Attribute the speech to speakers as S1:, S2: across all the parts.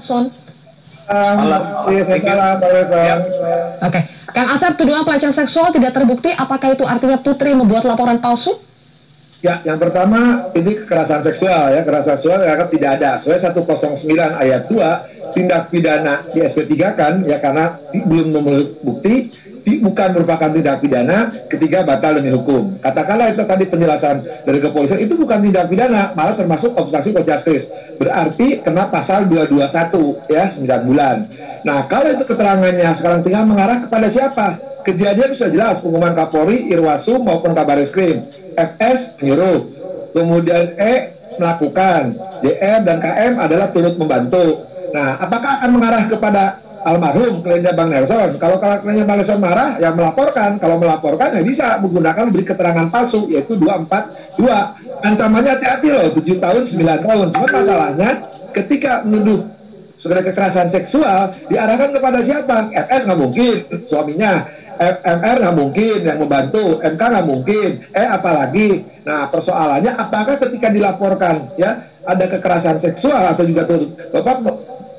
S1: Son.
S2: Malam.
S3: Iya, salam, Pak.
S1: Oke, Kang Asep, tuduhan pelecehan seksual tidak terbukti. Apakah itu artinya Putri membuat laporan palsu?
S3: Ya, yang pertama ini kekerasan seksual ya, kekerasan seksual dianggap tidak ada. Soalnya 109 ayat 2 tindak pidana di SP3 kan ya karena belum memenuhi bukti bukan merupakan tindak pidana, ketiga batal demi hukum. Katakanlah itu tadi penjelasan dari kepolisian itu bukan tindak pidana, malah termasuk obstruction of justice. Berarti kena pasal 221 ya 9 bulan. Nah, kalau itu keterangannya sekarang tinggal mengarah kepada siapa? Kejadian sudah jelas pengumuman Kapolri, Irwasum maupun Kabareskrim. FS menyuruh, kemudian E melakukan, DR dan KM adalah turut membantu. Nah, apakah akan mengarah kepada almarhum kliennya Bang Nelson? Kalau kliennya Bang Nelson marah, ya melaporkan. Kalau melaporkan, ya bisa menggunakan beri keterangan palsu, yaitu 242. Ancamannya hati-hati loh, 7 tahun, 9 tahun. Cuma masalahnya, ketika menuduh sebagai kekerasan seksual, diarahkan kepada siapa? FS nggak mungkin, suaminya. MR nggak mungkin yang membantu, MK nggak mungkin, apalagi. Nah, persoalannya apakah ketika dilaporkan ya ada kekerasan seksual atau juga tuh Bapak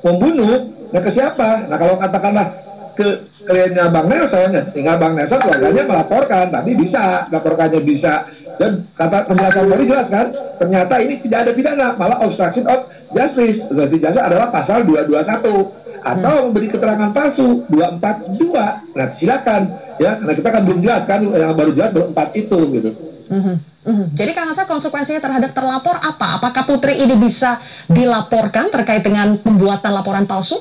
S3: membunuh, nah ke siapa? Nah, kalau katakanlah ke kliennya Bang Nelson, ya tinggal Bang Nelson keluarganya melaporkan, tapi bisa, laporkannya bisa. Dan kata penjelasan Polri jelas kan, ternyata ini tidak ada pidana, malah obstruction of justice. Obstruction justice adalah pasal 221 atau memberi keterangan palsu 242. Nah, silakan ya, karena kita kan belum jelas kan, yang baru jelas baru 4 itu gitu.
S1: Jadi Kang Asep, konsekuensinya terhadap terlapor apa? Apakah Putri ini bisa dilaporkan terkait dengan pembuatan laporan palsu?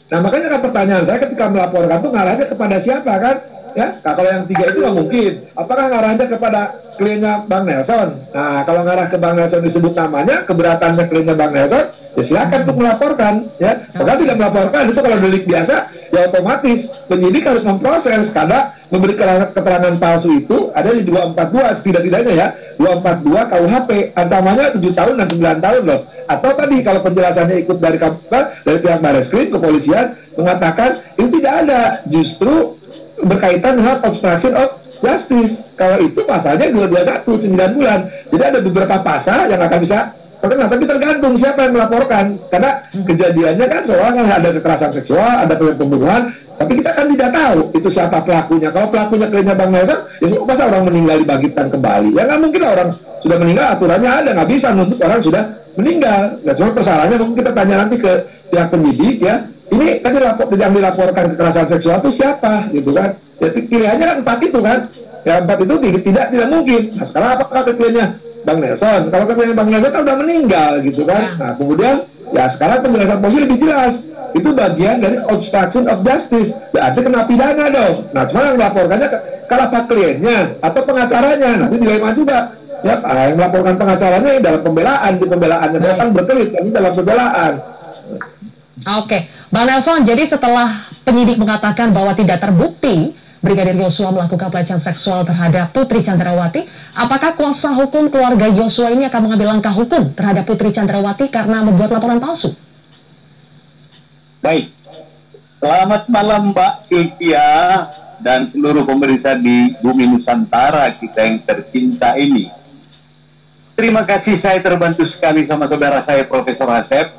S3: Nah, makanya kan pertanyaan saya ketika melaporkan tuh ngarahnya kepada siapa kan? Ya, nah, kalau yang 3 itu nggak mungkin. Apakah ngarahnya kepada kliennya Bang Nelson? Nah, kalau ngarah ke Bang Nelson disebut namanya, keberatannya kliennya Bang Nelson, ya silakan untuk melaporkan. Ya, kalau tidak melaporkan itu kalau delik biasa, ya otomatis penyidik harus memproses karena memberi keterangan palsu itu ada di 242 setidak-tidaknya ya, 242 KUHP, ancamannya 7 tahun dan 9 tahun loh. Atau tadi kalau penjelasannya ikut dari pihak Bareskrim, kepolisian mengatakan itu tidak ada, justru berkaitan dengan obstruction of justice. Kalau itu pasalnya 221 9 bulan. Jadi ada beberapa pasal yang akan bisa terkena, tapi tergantung siapa yang melaporkan. Karena kejadiannya kan seorang ada kekerasan seksual, ada pembunuhan, tapi kita kan tidak tahu itu siapa pelakunya. Kalau pelakunya kliennya Bang Nelson, ya masa orang meninggal dibangkitkan kembali? Ya nggak mungkin orang sudah meninggal, aturannya ada, nggak bisa nuntut orang sudah meninggal. Nah, cuma persoalannya mungkin kita tanya nanti ke pihak penyidik ya, ini tadi yang dilaporkan kekerasan seksual itu siapa gitu kan? Jadi pilihannya kan 4 itu kan, ya 4 itu tidak mungkin. Nah, sekarang apakah kliennya Bang Nelson? Kalau kliennya Bang Nelson kan udah meninggal gitu kan. Nah, kemudian ya sekarang penjelasan polisi lebih jelas. Itu bagian dari obstruction of justice. Berarti kena pidana dong. Nah, cuma yang melaporkannya kalau apa kliennya atau pengacaranya, nanti dilema juga. Ya, yang melaporkan pengacaranya dalam pembelaan, di pembelaannya kan berkelit, ini dalam pembelaan.
S1: Oke, Bang Nelson, jadi setelah penyidik mengatakan bahwa tidak terbukti Brigadir Yosua melakukan pelecehan seksual terhadap Putri Chandrawati, apakah kuasa hukum keluarga Yosua ini akan mengambil langkah hukum terhadap Putri Chandrawati karena membuat laporan palsu?
S2: Baik, selamat malam Mbak Sylvia dan seluruh pemirsa di bumi Nusantara kita yang tercinta ini. Terima kasih, saya terbantu sekali sama saudara saya Profesor Asep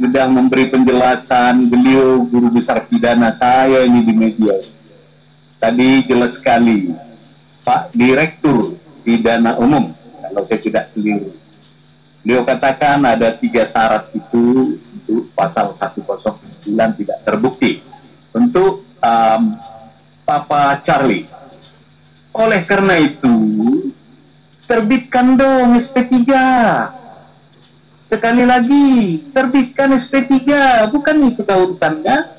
S2: sudah memberi penjelasan. Beliau guru besar pidana saya ini di media. Tadi jelas sekali Pak Direktur Pidana Umum, kalau saya tidak keliru. Beliau katakan ada 3 syarat itu untuk pasal 109 tidak terbukti untuk Papa Charlie. Oleh karena itu terbitkan dong SP3. Sekali lagi, terbitkan SP3, bukan itu urutannya.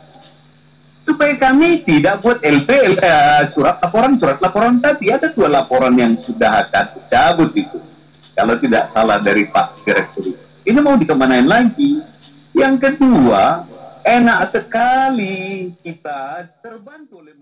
S2: Supaya kami tidak buat surat laporan tadi. Ada 2 laporan yang sudah akan dicabut itu. Kalau tidak salah dari Pak Direktur. Ini mau dikemanain lagi? Yang kedua, enak sekali kita terbantu oleh